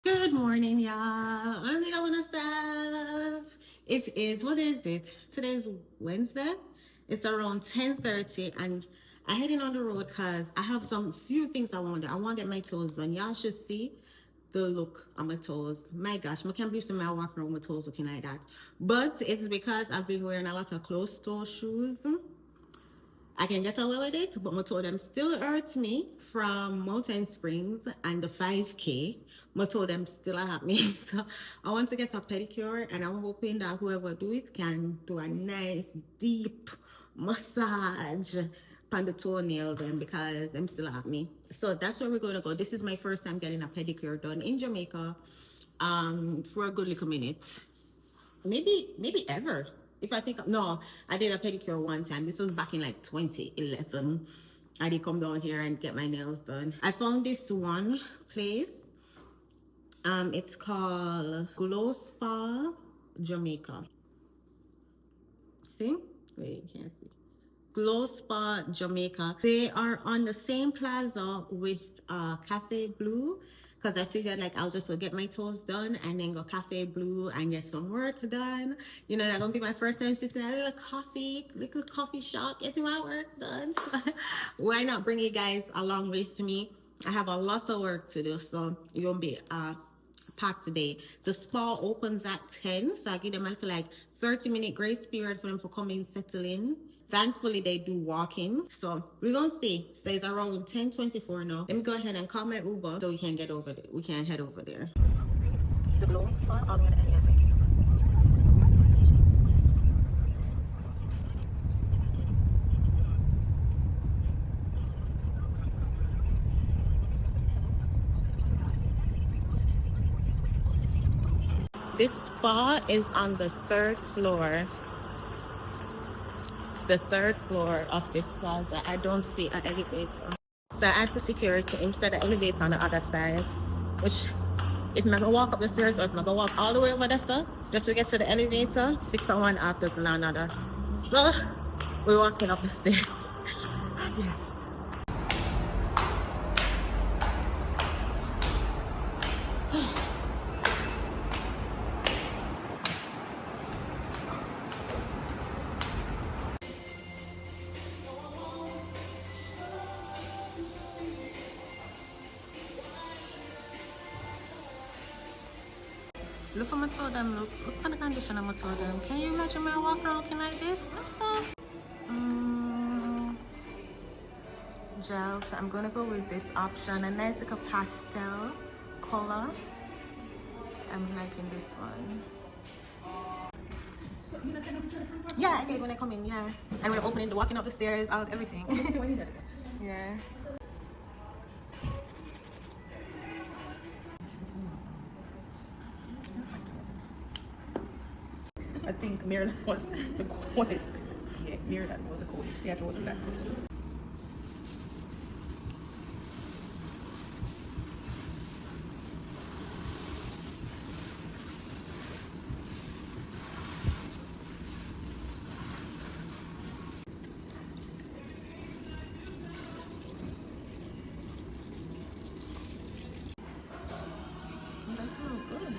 Good morning, y'all. I think I want to serve. It is, what is it? Today's Wednesday. It's around 10:30 and I'm heading on the road because I have some few things I want to do. I want to get my toes done. Y'all should see the look on my toes. My gosh, I can't believe somebody walk around with my toes looking like that. But it's because I've been wearing a lot of closed toe shoes. I can get away with it, but my toe them still hurts me from Mountain Springs and the 5K. My toe them still hurt me. So I want to get a pedicure and I'm hoping that whoever do it can do a nice deep massage on the toenail them because them still hurt me. So that's where we're gonna go. This is my first time getting a pedicure done in Jamaica for a good little minute. Maybe ever. If I think no, I did a pedicure one time. This was back in like 2011. I did come down here and get my nails done. I found this one place. It's called Glow Spa Jamaica. See? Wait, you can't see. Glow Spa Jamaica. They are on the same plaza with Cafe Blue because I figured like I'll just go get my toes done and then go Cafe Blue and get some work done. You know, that's gonna be my first time sitting at a little coffee shop, getting my work done. Why not bring you guys along with me? I have a lot of work to do, so you won't be packed today. The spa opens at 10, so I give them a little like 30-minute grace period for them to come in, settle in. Thankfully, they do walk in. So we're gonna see. So it's around 10:24 now. Let me go ahead and call my Uber so we can get over there. We can head over there. The glow spot all the way to the end. This spa is on the third floor. The third floor of this plaza. I don't see an elevator. So I asked the security instead of elevator on the other side, which if I'm gonna walk up the stairs or if I'm gonna walk all the way over there, so just to get to the elevator, 601 after another. So we're walking up the stairs. Yes. Look at my toe them, look at the condition of my toe them. Can you imagine me walking around looking like this? What's that? Gel, so I'm gonna go with this option, a nice like a pastel color. I'm liking this one. Yeah, I did when I come in, yeah. And we're opening, walking up the stairs, out, everything. Yeah. I think Maryland was the coolest. Yeah, Maryland was the coolest. Seattle wasn't that cool. That's so good.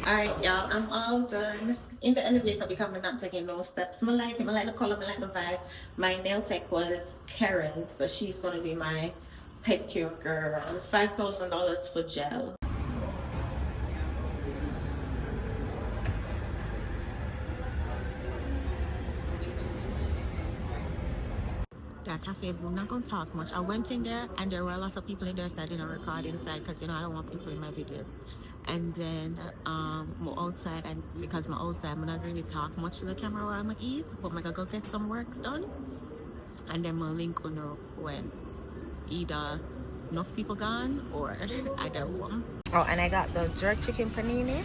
Alright, y'all, I'm all done. In the elevator because I'm not taking no steps. I like it, I like the color, I like the vibe. My nail tech was Karen, so she's gonna be my pedicure girl. $5,000 for gel. that cafe blue. I'm not gonna talk much. I went in there and there were a lot of people in there, so I didn't record inside because I don't want people in my videos. And then I'm outside, and because I'm outside, I'm not really talk much to the camera while I'm eat, but I'm gonna go get some work done, and then I'll link on when either enough people gone or I don't want. Oh, and I got the jerk chicken panini.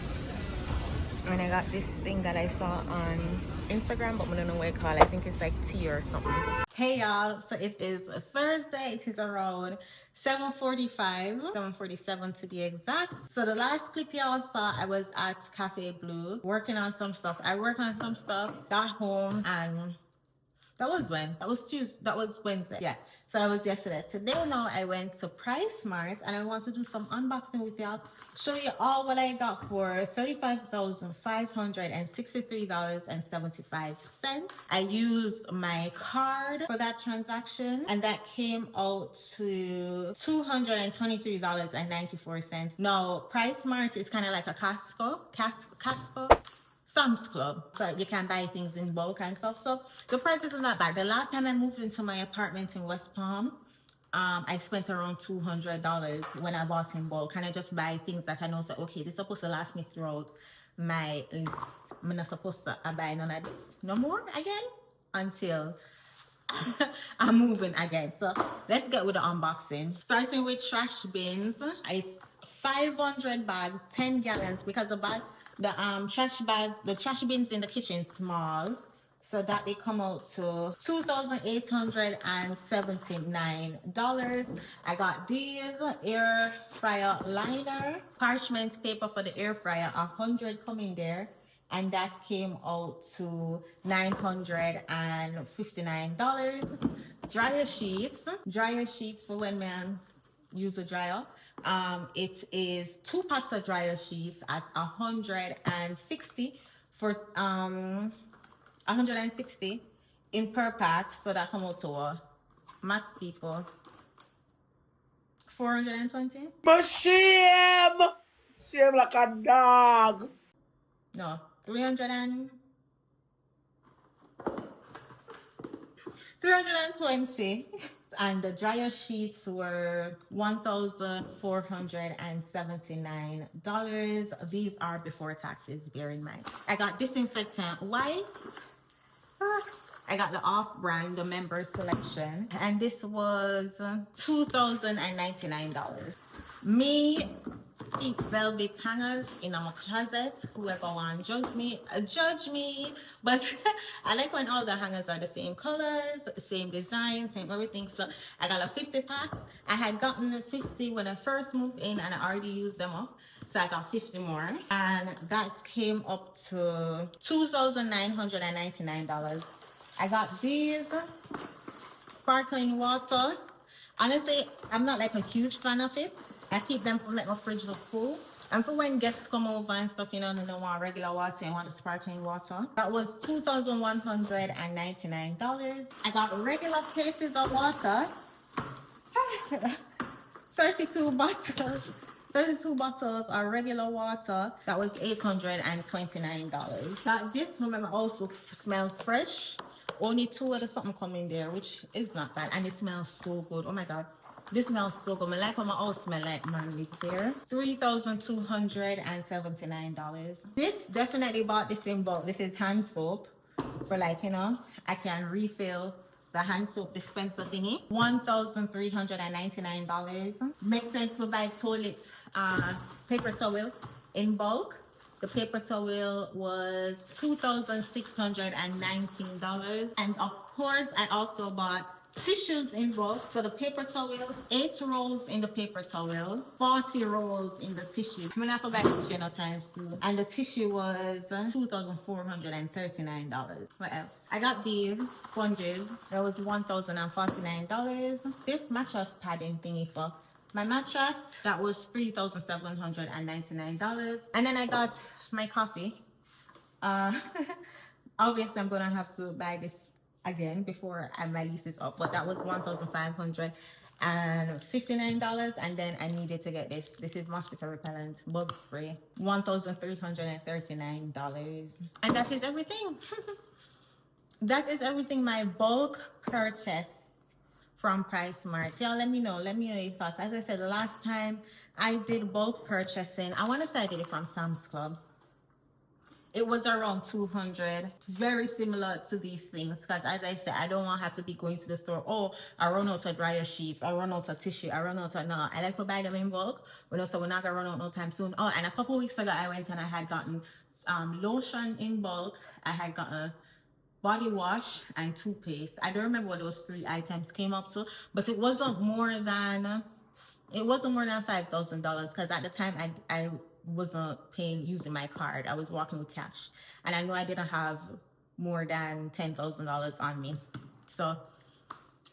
And I got this thing that I saw on Instagram, but I don't know what it called. I think it's like tea or something. Hey y'all, so it is Thursday. It is around 7:45, 7:47 to be exact. So the last clip y'all saw, I was at Cafe Blue working on some stuff. I worked on some stuff, got home, and that was when? That was Tuesday. That was Wednesday. Yeah. So I was yesterday. Today now I went to PriceMart and I want to do some unboxing with y'all. Show you all what I got for $35,563.75. I used my card for that transaction and that came out to $223.94. Now PriceMart is kind of like a Costco. Sam's Club, so you can buy things in bulk and stuff. So the prices are not bad. The last time I moved into my apartment in West Palm, I spent around $200 when I bought in bulk. And I just buy things that I know, so okay, this is supposed to last me throughout my lives. I'm not supposed to buy none of this no more again until I'm moving again. So let's get with the unboxing. Starting with trash bins. It's 500 bags, 10 gallons, because the trash bins in the kitchen small, so that they come out to $2,879. I got these air fryer liner, parchment paper for the air fryer, 100 come in there, and that came out to $959. Dryer sheets for when man use a dryer. It is 2 packs of dryer sheets at 160 for 160 in per pack, so that come out to a max people 420. But shame like a dog. No, 320. And the dryer sheets were $1,479. These are before taxes, bear in mind. I got disinfectant wipes. I got the off-brand, the member selection, and this was $2,099. Me pink velvet hangers in my closet. Whoever wants judge me, but I like when all the hangers are the same colors, same design, same everything. So I got a 50 pack. I had gotten a 50 when I first moved in and I already used them up, so I got 50 more, and that came up to $2,999. I got these sparkling water. Honestly, I'm not like a huge fan of it. I keep them from like my fridge look full. And for when guests come over and stuff, you know, they don't want regular water and want the sparkling water. That was $2,199. I got regular cases of water. 32 bottles. 32 bottles of regular water. That was $829. Now this, remember, also smells fresh. Only 2 of the something come in there, which is not bad, and it smells so good. Oh my god, this smells so good. I like when my house smell like man live there. $3,279. This definitely bought this in bulk. This is hand soap for, like, you know, I can refill the hand soap dispenser thingy. $1,399. Makes sense to buy toilet paper towel in bulk. The paper towel was $2,619. And of course, I also bought tissues in bulk for the paper towel. 8 rolls in the paper towel, 40 rolls in the tissue. I mean, I forgot tissue no times too. And the tissue was $2,439. What else? I got these sponges. That was $1,049. This mattress padding thingy for my mattress, that was $3,799. And then I got my coffee. Obviously I'm gonna have to buy this again before my lease is up, but that was $1,559. And then I needed to get this. This is mosquito repellent bug spray, $1,339. And that is everything. That is everything, my bulk purchase. from PriceMart. Y'all, let me know your thoughts. As I said, the last time I did bulk purchasing, I want to say I did it from Sam's Club. It was around 200, very similar to these things, because as I said, I don't want to have to be going to the store. Oh, I run out of dryer sheets, I run out of tissue, I run out of, no, I like to buy them in bulk. We know, so we're not gonna run out no time soon. Oh, and a couple weeks ago I went and I had gotten lotion in bulk. I had gotten body wash and toothpaste. I don't remember what those 3 items came up to, but it wasn't more than $5,000, because at the time I wasn't paying using my card. I was walking with cash, and I know I didn't have more than $10,000 on me. So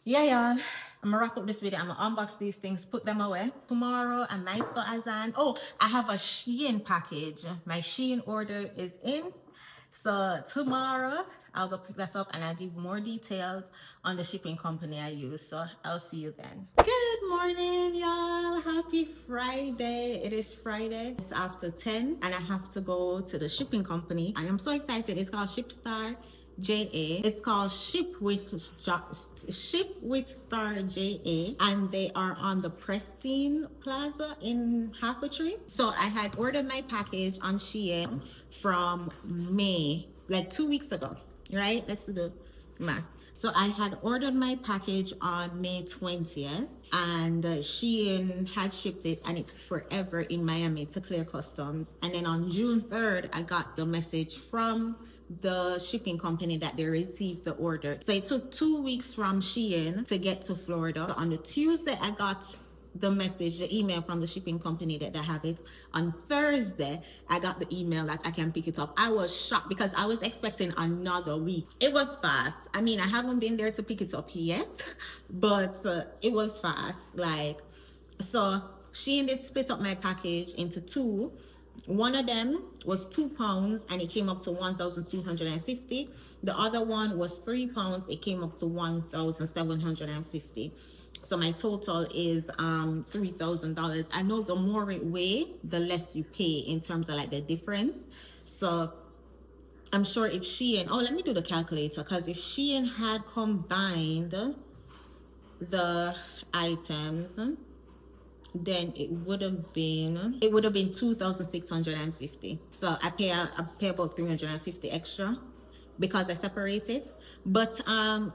yeah, y'all, I'm gonna wrap up this video. I'm gonna unbox these things, put them away. Tomorrow I might go Azan. Oh, I have a Shein package. My Shein order is in. So tomorrow I'll go pick that up and I'll give more details on the shipping company I use. So I'll see you then. Good morning, y'all. Happy Friday. It is Friday. It's after 10 and I have to go to the shipping company. I am so excited. It's called ShipStar JA. It's called Ship with Star JA, and they are on the Prestige Plaza in Halfway. So I had ordered my package on Shein from May, like 2 weeks ago, right? Let's do the math. So I had ordered my package on May 20th, and Shein had shipped it, and it took forever in Miami to clear customs. And then on June 3rd, I got the message from the shipping company that they received the order. So it took 2 weeks from Shein to get to Florida. On the Tuesday, I got the message, the email from the shipping company that I have it. On Thursday, I got the email that I can pick it up. I was shocked because I was expecting another week. It was fast. I mean, I haven't been there to pick it up yet, but it was fast. Like, so Shein did split up my package into 2. One of them was £2 and it came up to 1,250. The other one was £3. It came up to 1,750. So my total is $3,000. I know the more it weighs, the less you pay in terms of like the difference. So I'm sure if Shein, let me do the calculator, because if Shein had combined the items, then it would have been 2,650. So I pay about 350 extra because I separate it. But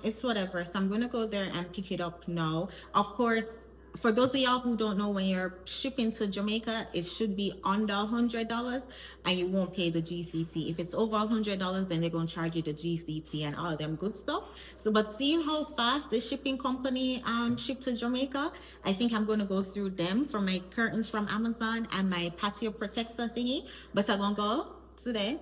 it's whatever. So I'm gonna go there and pick it up now. Of course, for those of y'all who don't know, when you're shipping to Jamaica, it should be under $100 and you won't pay the GCT. If it's over $100, then they're gonna charge you the GCT and all them good stuff. So, but seeing how fast the shipping company shipped to Jamaica, I think I'm gonna go through them for my curtains from Amazon and my patio protector thingy. But I'm gonna go today,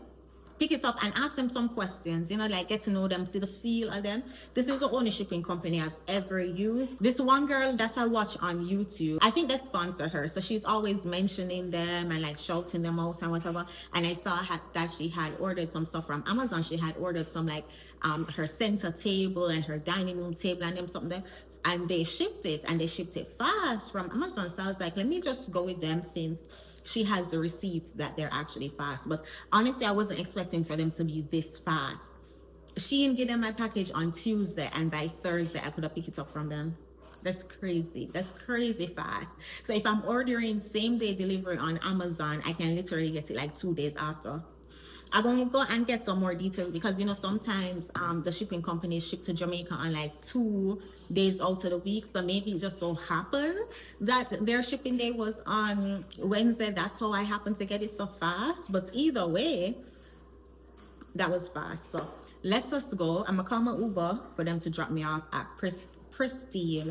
pick it up and ask them some questions, like get to know them, see the feel of them. This is the only shipping company I've ever used. This one girl that I watch on YouTube, I think they sponsor her, so she's always mentioning them and like shouting them out and whatever. And I saw that she had ordered some stuff from Amazon. She had ordered some like her center table and her dining room table and them something there. And they shipped it, and they shipped it fast from Amazon. So I was like, let me just go with them since she has the receipts that they're actually fast. But honestly, I wasn't expecting for them to be this fast. She didn't get them my package on Tuesday, and by Thursday I could have picked it up from them. That's crazy. That's crazy fast. So if I'm ordering same day delivery on Amazon, I can literally get it like 2 days after. I'm gonna go and get some more details because sometimes the shipping companies ship to Jamaica on like 2 days out of the week. So maybe it just so happened that their shipping day was on Wednesday. That's how I happened to get it so fast. But either way, that was fast. So let's just go. I'm gonna call my Uber for them to drop me off at Prestige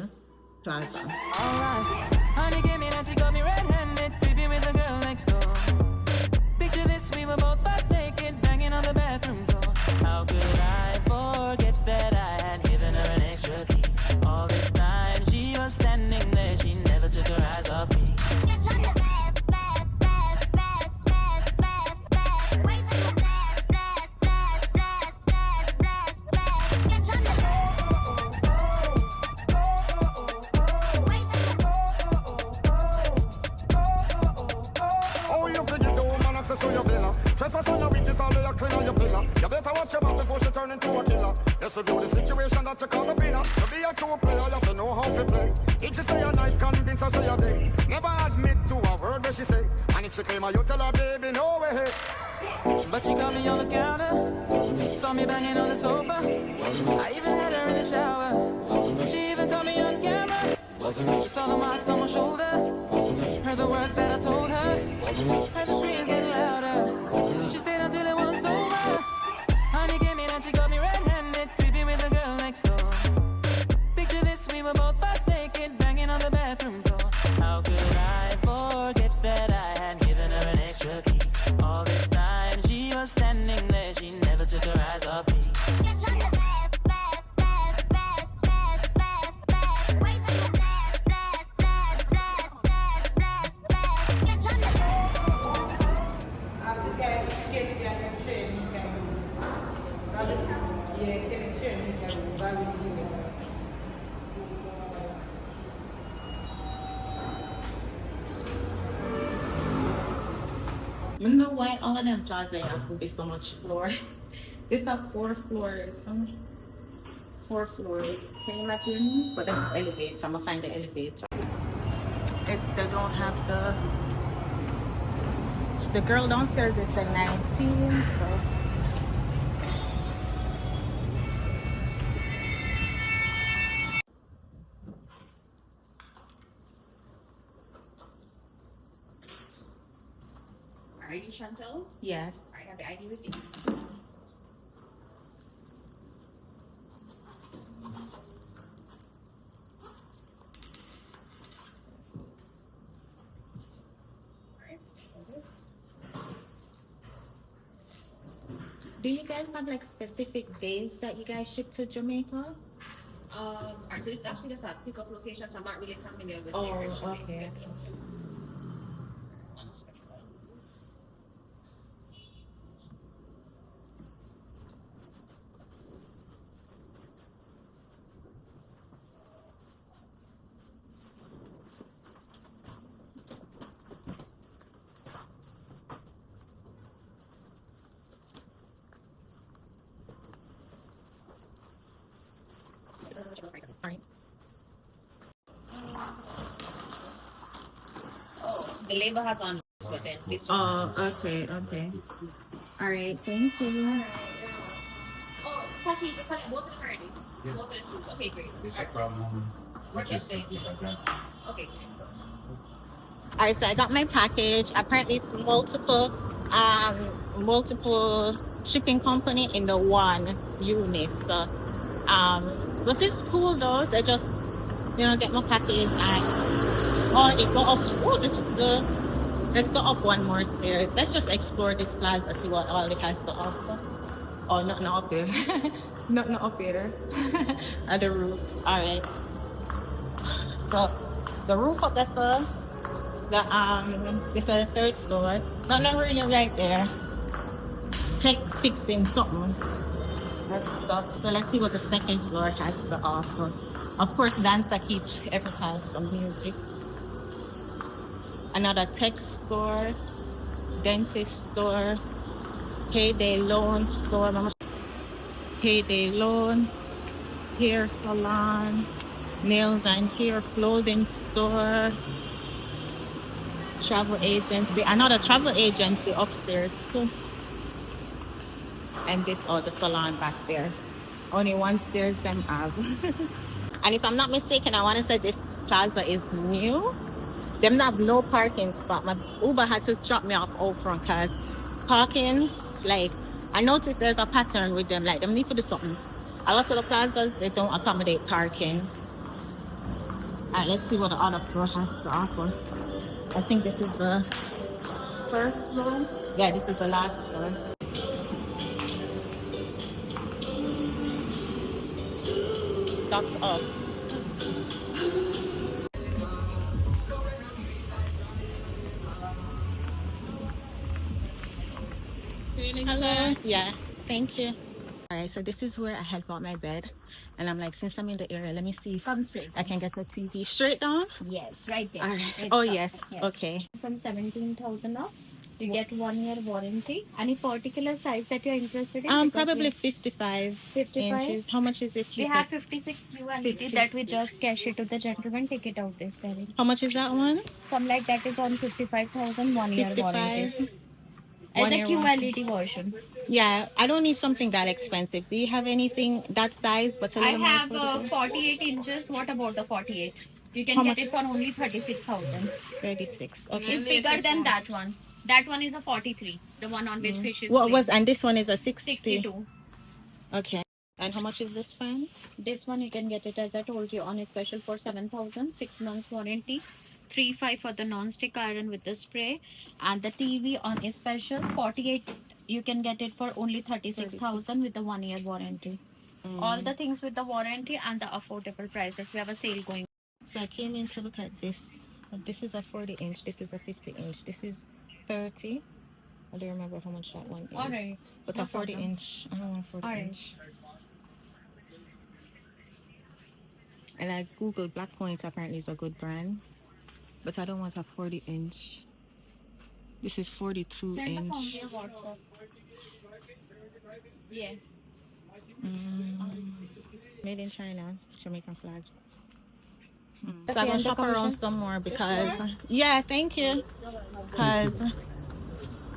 Plaza. Alright, honey came in and she got me red-handed, creepy with the girl next door. Picture this, we were both butt naked, banging on the bathroom floor. How could I forget that I had given her an extra key? All this time she was standing there, she never took her eyes off me. So your villa, trespass on your weakness, all of your clean on your pillar. You better watch your back before she turn into a killer. Let's review the situation that you call a winner. To be a true player, you have to know her say a day. Never admit to a word that she say. And if she claim her, you tell her, baby, no way. But she caught me on the counter. Saw me banging on the sofa. I even had her in the shower. She even caught me on camera. She saw the marks on my shoulder. Heard the words that I told her. Heard the screams getting louder. She stayed until it was over. Honey came in and she got me red-handed, creepy with the girl next door. Picture this, we were both butt naked, banging on the bathroom floor. How could I forget that I had given her an extra key? All this time she was standing there, she never took her eyes off me. You know why all of them plaza have to be so much floor? This have 4 floors. 4 floors. Can you imagine? But that's the elevator. I'm gonna find the elevator. They don't have the girl downstairs is the 19, so Are you Chantel? yeah. I have the ID with you. Do you guys have like specific days that you guys ship to Jamaica? So it's actually just a pickup location, so I'm not really familiar with Oh, their shipping okay. schedule. One second. Alright. The label has on this, but then this one. Oh, okay. Alright, thank you. Oh, Patty, both of them already. Both of the shoes. Okay, great. It's a problem. Yes, thank you. Okay, great. Alright, so I got my package. Apparently it's multiple shipping company in the one unit. So but it's cool though. So I just get my package and it go up. Oh, let's go up one more stairs. Let's just explore this plaza, see what all it has to offer. Oh, nothing up here. Nothing up here. At the roof. Alright. So the roof up there, sir. This is the 3rd floor. Nothing really right there. Tech fixing something. That's stuff. So let's see what the 2nd floor has to offer. Of course, dancer keeps every time some music. Another tech store, dentist store, payday loan store, payday loan, hair salon, nails and hair clothing store, travel agency, another travel agency upstairs too. And this other salon back there. Only one stairs them have. And if I'm not mistaken, I want to say this plaza is new. Them have no parking spot. My Uber had to drop me off out front because parking, like, I noticed there's a pattern with them. Like, them need to do something. A lot of the plazas, they don't accommodate parking. Alright, let's see what the other floor has to offer. I think this is the 1st floor. Yeah, this is the last floor. That's up. Hello. Yeah, thank you. Alright, so this is where I had bought my bed. And I'm like, since I'm in the area, let me see if Come straight. I can get the TV straight down. Yes, right there. Alright. Right Oh, top. yes. Okay. From 17,000 up. You get 1 year warranty. Any particular size that you're interested in? Because Probably 55 55. inches. How much is it We cheaper? have 56 ULD that we just cash it to the gentleman, take it out this time. How much is that one? Some like that is on 55,000, 1 year warranty. 55. As 1 a year warranty. QLED version. Yeah, I don't need something that expensive. Do you have anything that size but a I little more have affordable? 48 inches. What about the 48? You can How get much? it for only 36,000. 36. It's Okay. bigger than that one. That one is a 43. The one on which fish is What playing. was, and this one is a 60. 62. Okay. And how much is this fan? This one you can get it as I told you on a special for 7,000. 6 months warranty. 3,500 for the non-stick iron with the spray. And the TV on a special 48. You can get it for only 36,000 with the 1 year warranty. All the things with the warranty and the affordable prices. We have a sale going. So I came in to look at this. This is a 40 inch. This is a 50 inch. This is 30. I don't remember how much that one is. Alright. But No a 40 problem. inch. I don't want a 40 Alright. inch. And I googled Black Point. Apparently it's a good brand. But I don't want a 40 inch. This is 42 Send the phone inch. via WhatsApp. Yeah. Made in China. Jamaican flag. So Okay, I'm gonna and the shop around commission? some more because yeah, thank you. Because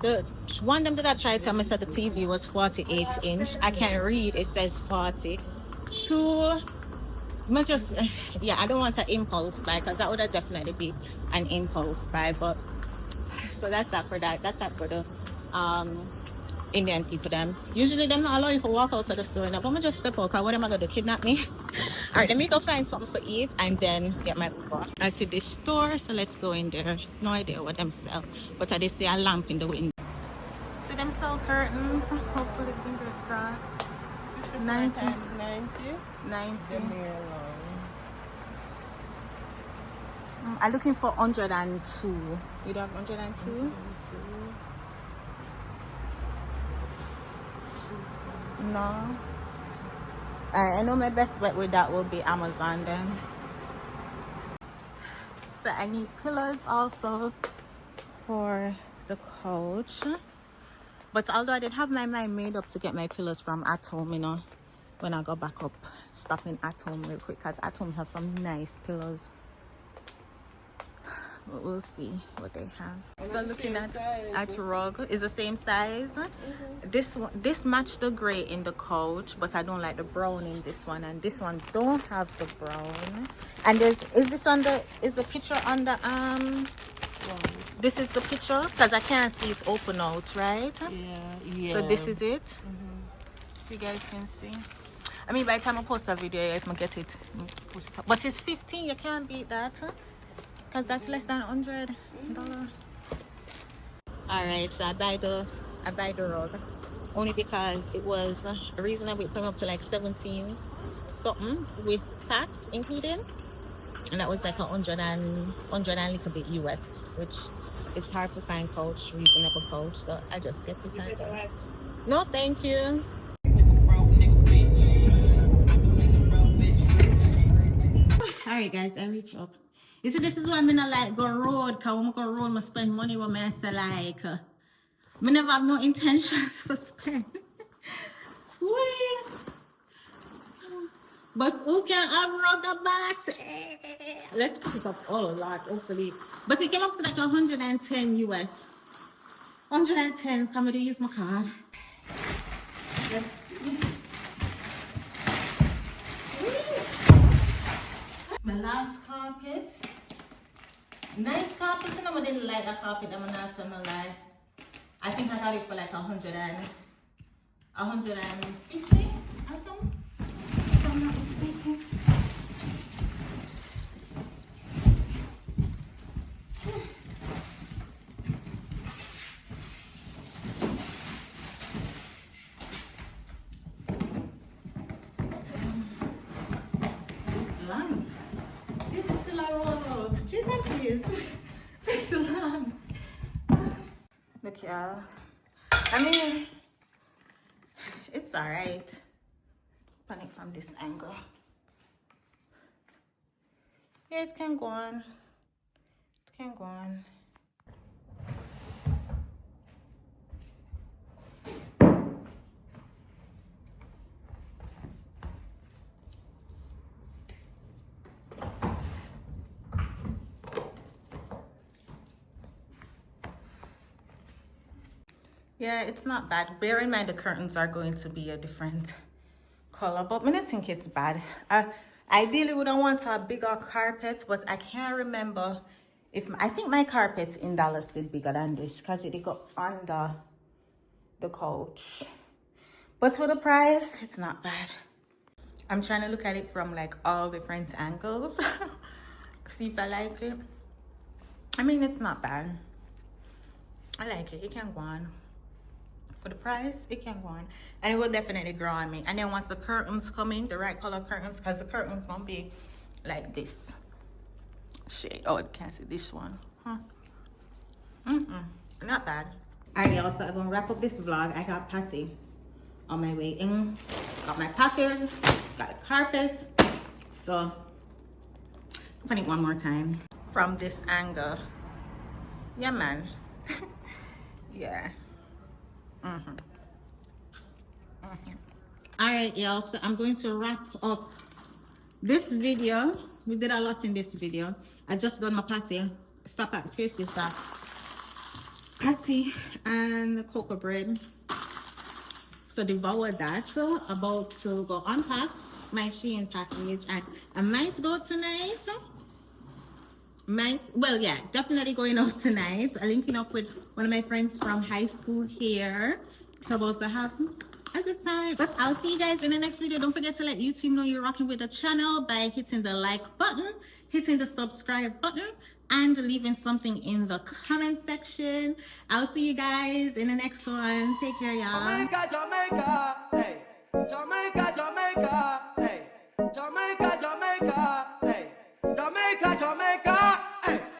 the one them that I tried to tell me said the TV was 48 inch. I can't read. It says 40. Two. Not just yeah. I don't want an impulse buy because that would have definitely be an impulse buy. But so that's that for that. That's that for the Indian people. Them usually them not allow you to walk out of the store. Now, but I'm just step out. Cause what am I gonna do? Kidnap me? All right, let me go find something for eat and then get my Uber. I see this store, so let's go in there. No idea what them sell, but I did see a lamp in the window. See them sell curtains. Hopefully, fingers crossed. 90. 90. I'm looking for 102. You don't have 102? No. I know my best bet with that will be Amazon then. So I need pillows also for the couch. But although I did have my mind made up to get my pillows from at home, you know, when I go back up, stopping at home real quick because at home have some nice pillows. But we'll see what they have. So looking at rug is the same size. This matched the gray in the couch, but I don't like the brown in this one, and this one don't have the brown. And is the picture on the this is the picture because I can't see it open out, right? Yeah. So this is it. You guys can see. I mean, by the time I post a video, you guys might get it. Post it up. But it's 15. You can't beat that. Because that's less than $100. Alright, so I buy the rug only because it was reasonable. It came up to like 17 something with tax included, and that was like 100 and little bit US, which it's hard to find couch, reasonable couch, so I just get it. No, thank you. Alright guys, I reach up. You see, this is why I not like go road, because when I go road, I spend money when I say like, I never have no intentions to spend. But who can have rubber box? Let's pick it up all a lot, hopefully. But it came up to like 110 US. 110, come to use my card. Let's see. My last carpet. Nice carpet, you know, I didn't like that carpet, I'm not gonna lie. I think I got it for like 150 or something, if I'm not mistaken. This long. This is still a road. Jesus, please. This is long. Look, y'all. I mean, it's alright. Pan it from this angle. Yeah, it can go on. It can go on. Yeah, it's not bad. Bear in mind the curtains are going to be a different color, but I don't think it's bad. Ideally, we don't want a bigger carpet, but I can't remember if I think my carpets in Dallas did bigger than this because it go under the couch. But for the price, it's not bad. I'm trying to look at it from like all different angles. See if I like it. I mean, it's not bad. I like it. It can go on. For the price, it can go on. And it will definitely grow on me. And then once the curtains come in, the right color curtains, because the curtains won't be like this shade. Oh, you can't see this one. Huh? Not bad. Alright, y'all, so I'm gonna wrap up this vlog. I got Patty on my way in. Got my package, got a carpet. So open it one more time from this angle. Yeah, man. Yeah. All right, y'all, so I'm going to wrap up this video. We did a lot in this video. I just done my patty. Stop at taste this patty and cocoa bread. So devour that. So about to go unpack my Shein package, and I might go tonight. Definitely going out tonight. I'm linking up with one of my friends from high school here. So about to have a good time. But I'll see you guys in the next video. Don't forget to let YouTube know you're rocking with the channel by hitting the like button, hitting the subscribe button, and leaving something in the comment section. I'll see you guys in the next one. Take care, y'all. Jamaica, Jamaica, hey. Jamaica, Jamaica, hey. Jamaica, Jamaica, hey. Jamaica, Jamaica.